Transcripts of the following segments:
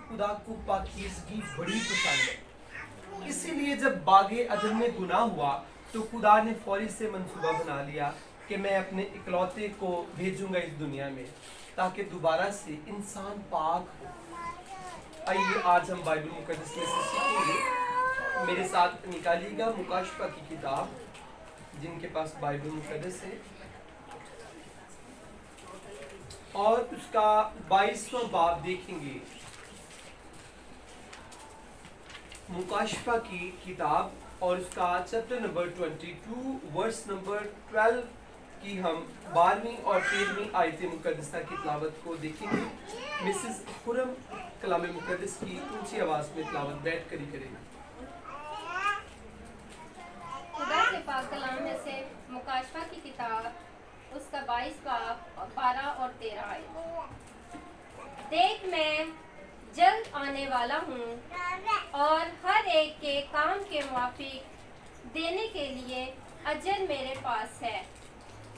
खुदा को पाकीज़गी बड़ी पसंद है, इसीलिए जब बागे अदन में गुनाह हुआ तो खुदा ने फौरी से मंसूबा बना लिया कि मैं अपने इकलौते को भेजूंगा इस दुनिया में ताकि दोबारा से इंसान पाक हो। आइए आज हम बाइबल मुकद्दस में से सीखेंगे। मेरे साथ निकालिएगा मुकाशफा की किताब, जिनके पास बाइबल मुकद्दस है, और उसका 22वां बाब देखेंगे। मुकाशफा की किताब और उसका चैप्टर नंबर 22 वर्स नंबर 12 की हम 12वीं और 13वीं आयत मुकद्दसा की तिलावत को देखेंगे। मिसेस खुरम कलाम मुकद्दस की ऊंची आवाज में तिलावत बैठ कर ही करेंगे। खुदा के पाक कलाम में से मुकाशफा की किताब, उसका 22 बाब 12 और 13 आयत। देख, मैं जल्द आने वाला हूँ और हर एक के काम के मुआफिक देने के लिए अजर मेरे पास है।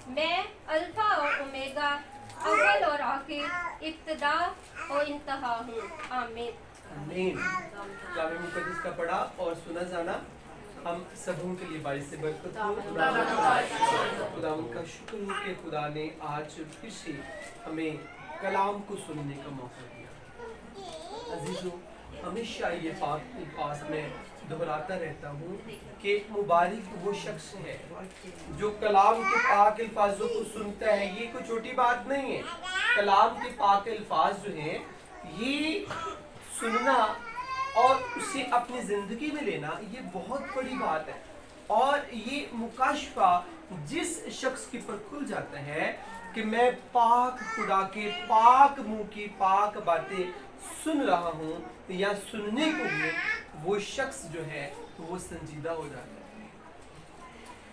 मैं अल्फा और ओमेगा, अव्वल और आखिर, इब्तिदा और इंतहा हूँ। आमीन। आमीन। कलाम मुकद्दस का पढ़ा और सुना जाना हम सबों के लिए बारिश से बरकत हो। खुदा उनका शुक्र हो कि खुदा ने आज फिर से हमें कलाम को सुनने का मौका दिया। अजीजों, हमेशा ये पास में दोहराता रहता हूँ कि मुबारक वो शख्स है जो कलाम के पाक अल्फाजों को सुनता है। ये कोई छोटी बात नहीं है। कलाम के पाक अल्फाज जो हैं, ये सुनना और उसे अपनी ज़िंदगी में लेना, ये बहुत बड़ी बात है। और ये मुकाशफा जिस शख्स के पर खुल जाता है कि मैं पाक खुदा के पाक मुंह की पाक बातें सुन रहा हूँ या सुनने को भी, वो शख्स जो है वो संजीदा हो जाता है।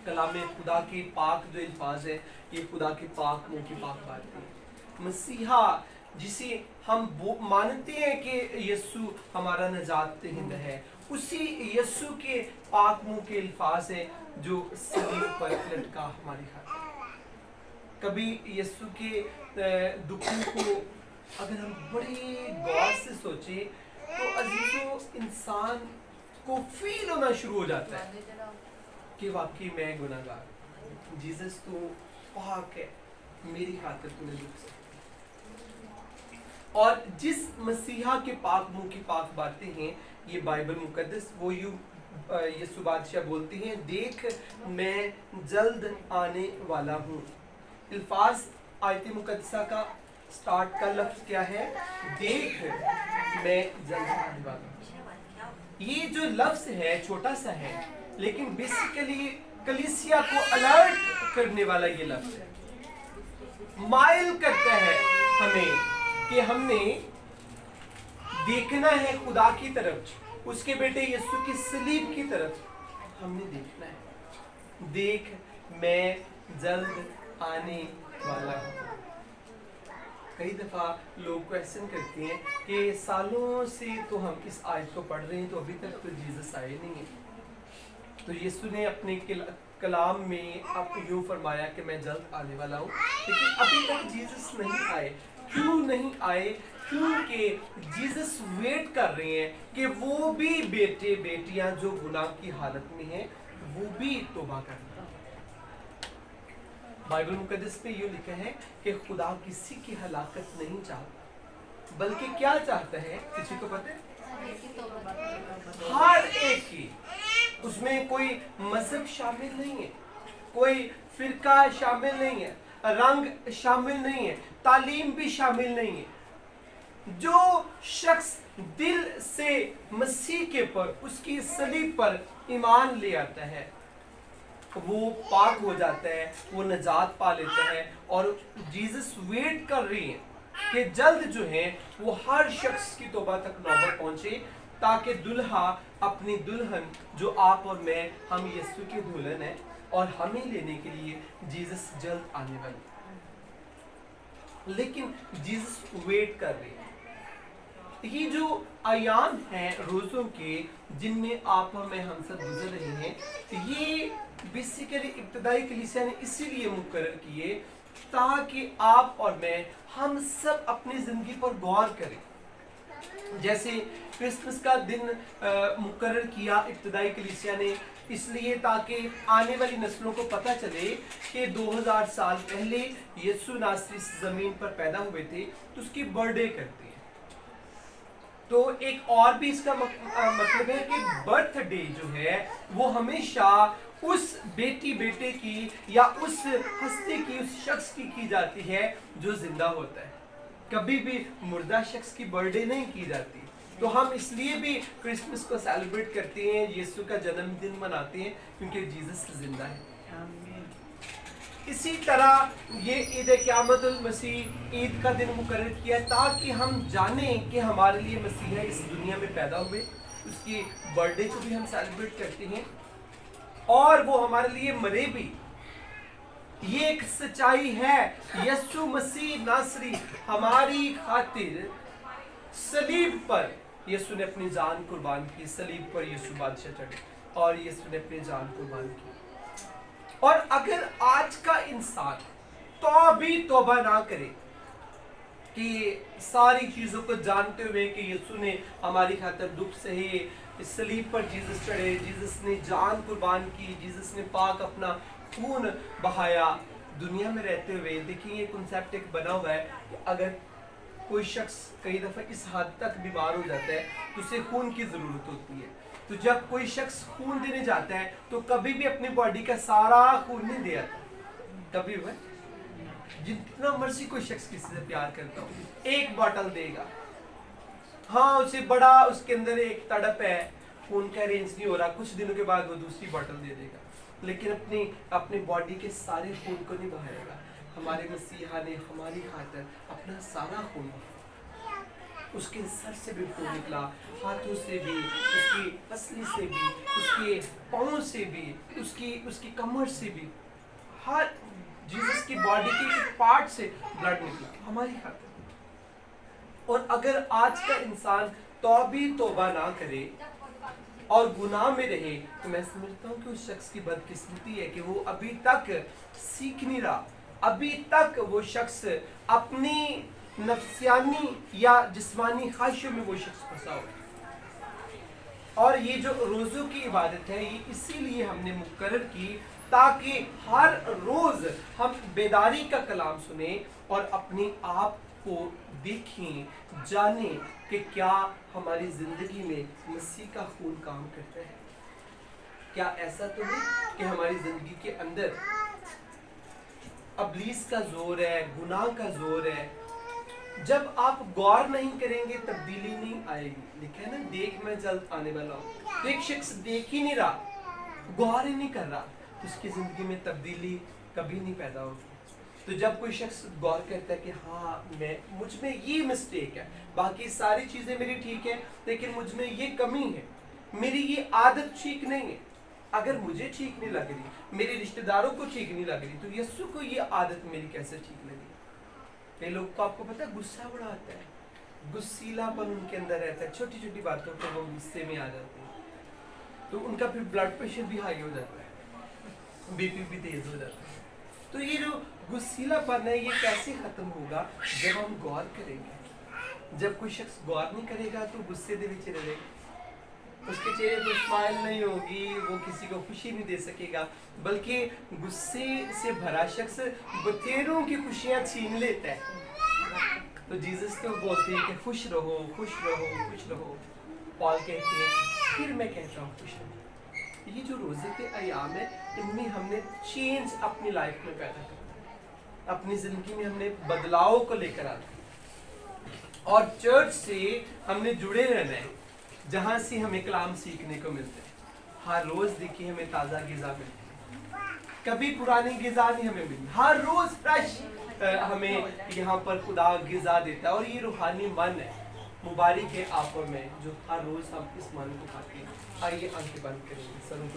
कलाम खुदा के पाक जो अल्फाज है, ये खुदा के पाक मुंह की पाक बातें। मसीहा जिसे हम मानते हैं कि यीशु हमारा निजात दहिंदा है, उसी यीशु के पाक मुंह के अल्फाज है जो सलीब पर लटका हमारी खातिर। कभी यीशु के दुखों को अगर हम बड़े गौर से सोचें तो अजीजों, इंसान को फील होना शुरू हो जाता है कि वाकई मैं गुनाहगार, जीसस तो पाक है, मेरी खातिर तूने दुख सहा। और जिस मसीहा के पाक मुंह की पाक बातें हैं, ये बाइबल मुकद्दस वो यीशु बादशाह बोलते हैं, देख मैं जल्द आने वाला हूँ। अल्फाज आयत मुकद्दसा का स्टार्ट का लफ्ज क्या है? देख मैं जल्द आने वाला हूँ। ये जो लफ्ज है छोटा सा है, लेकिन बेसिकली कलीसिया को अलर्ट करने वाला ये लफ्ज है। माइल करता है हमें कि हमने देखना है खुदा की तरफ, उसके बेटे यीशु की सलीब की तरफ हमने देखना है। देख मैं जल्द आने वाला हूँ। कई दफ़ा लोग क्वेश्चन करते हैं कि सालों से तो हम इस आयत को पढ़ रहे हैं तो अभी तक तो जीसस आए नहीं है। तो यीशु ने अपने कलाम में आप यूँ फरमाया कि मैं जल्द आने वाला हूँ, लेकिन अभी तक जीसस नहीं आए। क्यों नहीं आए? क्योंकि जीसस वेट कर रहे हैं कि वो भी बेटे बेटियां जो गुनाह की हालत में हैं वो भी तौबा करना। बाइबल मुकद्दस में यूँ लिखा है कि खुदा किसी की हलाकत नहीं चाहता, बल्कि क्या चाहता है? किसी को पता है? हर एक की। उसमें कोई मजहब शामिल नहीं है, कोई फिरका शामिल नहीं है, रंग शामिल नहीं है, तालीम भी शामिल नहीं है। जो शख्स दिल से मसीह के पर, उसकी सलीब पर ईमान ले आता है, वो पाक हो जाता है, वो नजात पा लेता है। और जीसस वेट कर रही है कि जल्द जो है वो हर शख्स की तौबा तक नौबत पहुंचे, ताकि दुल्हा अपनी दुल्हन जो आप और मैं, हम यीशु की दुल्हन है और हमें लेने के लिए जीसस जल्द आने वाले। लेकिन जीसस वेट कर रहे हैं। ये जो अयाम हैं रोज़ों के जिनमें आप और मैं हम सब गुजर रहे हैं, ये बेसिकली इब्तदाई कलीसिया ने इसीलिए मुकर्रर किए ताकि आप और मैं हम सब अपनी ज़िंदगी पर गौर करें जैसे क्रिसमस का दिन मुकर्रर किया इब्तदाई कलीसिया ने इसलिए ताकि आने वाली नस्लों को पता चले कि 2000 साल पहले यीशु नासरी इस जमीन पर पैदा हुए थे, तो उसकी बर्थडे करते हैं। तो एक और भी इसका मतलब है कि बर्थडे जो है वो हमेशा उस बेटे की या उस हस्ती की, उस शख्स की जाती है जो जिंदा होता है। कभी भी मुर्दा शख्स की बर्थडे नहीं की जाती। तो हम इसलिए भी क्रिसमस को सेलिब्रेट करते हैं, यीशु का जन्मदिन मनाते हैं, क्योंकि जीसस जिंदा है। इसी तरह ये ईद क़यामतुल मसीह ईद का दिन मुकर्रर किया ताकि हम जानें कि हमारे लिए मसीहा इस दुनिया में पैदा हुए। उसकी बर्थडे को भी हम सेलिब्रेट करते हैं और वो हमारे लिए मरे भी। ये एक सच्चाई है, यीशु मसीह नासरी हमारी खातिर सलीब पर यीशु ने अपनी जान कुर्बान की। सलीब पर यीशु बादशाह चढ़े और यीशु ने अपनी जान कुर्बान की। और अगर आज का इंसान तौबा ना करे कि सारी चीजों को जानते हुए कि यीशु ने हमारी खातिर दुख सहे, इस सलीब पर जीसस चढ़े, जीसस ने जान कुर्बान की, जीसस ने पाक अपना खून बहाया, दुनिया में रहते हुए। देखिए ये कॉन्सेप्ट एक बना हुआ है कि अगर कोई शख्स कई दफ़ा इस हद तक बीमार हो जाता है तो उसे खून की ज़रूरत होती है। तो जब कोई शख्स खून देने जाता है तो कभी भी अपनी बॉडी का सारा खून नहीं दे आता। कभी हुआ जितना मर्जी कोई शख्स किसी से प्यार करता हो, एक बोतल देगा। हाँ, उसे बड़ा उसके अंदर एक तड़प है, खून का अरेंज नहीं हो रहा, कुछ दिनों के बाद वो दूसरी बोतल दे देगा, लेकिन अपनी बॉडी के सारे खून को नहीं बहाएगा। हमारे मसीहा ने हमारी खातिर अपना सारा खून, उसके सर से भी खून निकला, हाथों से भी, उसकी पसली से भी, उसके पाँव से भी, उसकी कमर से भी, हर जीसस की बॉडी के एक पार्ट से ब्लड निकला हमारी खातिर। और अगर आज का इंसान तौबा ना करे और गुनाह में रहे तो मैं समझता हूँ कि उस शख्स की बदकिस्मती है कि वो अभी तक सीख नहीं रहा। अभी तक वो शख्स अपनी नफ्सियानी या जिस्मानी ख्वाहिशों में वो शख्स फंसा हुआ। और ये जो रोज़ों की इबादत है ये इसीलिए हमने मुकर्रर की ताकि हर रोज़ हम बेदारी का कलाम सुने और अपने आप को देखें, जानें कि क्या हमारी ज़िंदगी में मसीह का खून काम करता है। क्या ऐसा तो नहीं कि हमारी ज़िंदगी के अंदर अबलीस का जोर है, गुनाह का जोर है। जब आप गौर नहीं करेंगे तब्दीली नहीं आएगी। लिखा है ना, देख मैं जल्द आने वाला हूँ। तो एक शख्स देख ही नहीं रहा, गौर ही नहीं कर रहा, तो उसकी जिंदगी में तब्दीली कभी नहीं पैदा होगी। तो जब कोई शख्स गौर करता है कि हाँ मुझ में ये मिस्टेक है, बाकी सारी चीज़ें मेरी ठीक है लेकिन मुझ में ये कमी है, मेरी ये आदत ठीक नहीं है, अगर मुझे ठीक नहीं लग रही, मेरे रिश्तेदारों को ठीक नहीं लग रही, तो यीशु को ये आदत मेरी कैसे ठीक लगी। कई लोग को आपको पता है गुस्सा बड़ा आता है, गुस्सीलापन उनके अंदर रहता है, छोटी छोटी बातों पर वो गुस्से में आ जाते हैं, तो उनका फिर ब्लड प्रेशर भी हाई हो जाता है, बीपी भी तेज हो जाता है। तो ये जो गुस्सीलापन है ये कैसे खत्म होगा? जब हम गौर करेंगे। जब कोई शख्स गौर नहीं करेगा तो गुस्से दे विच रहेगा, उसके चेहरे पर स्माइल नहीं होगी, वो किसी को खुशी नहीं दे सकेगा, बल्कि गुस्से से भरा शख्स बतेरों की खुशियां छीन लेता है। तो जीसस तो बोलते हैं कि खुश रहो, खुश रहो, खुश रहो। पॉल कहते हैं फिर मैं कहता हूँ खुश रहो। ये जो रोजे के अयाम है इनमें हमने चेंज अपनी लाइफ में पैदा करना, अपनी जिंदगी में हमने बदलाव को लेकर आना और चर्च से हमने जुड़े रहना है जहाँ से हमें कलाम सीखने को मिलते हैं। हर रोज देखिए हमें ताज़ा ग़िज़ा मिलती है, कभी पुरानी ग़िज़ा नहीं हमें मिली, हर रोज फ्रेश हमें यहाँ पर खुदा ग़िज़ा देता है। और ये रूहानी मन है, मुबारक है आप और मैं जो हर रोज हम इस मन को खाते हैं। आइए आंखें बंद करेंगे, सरों को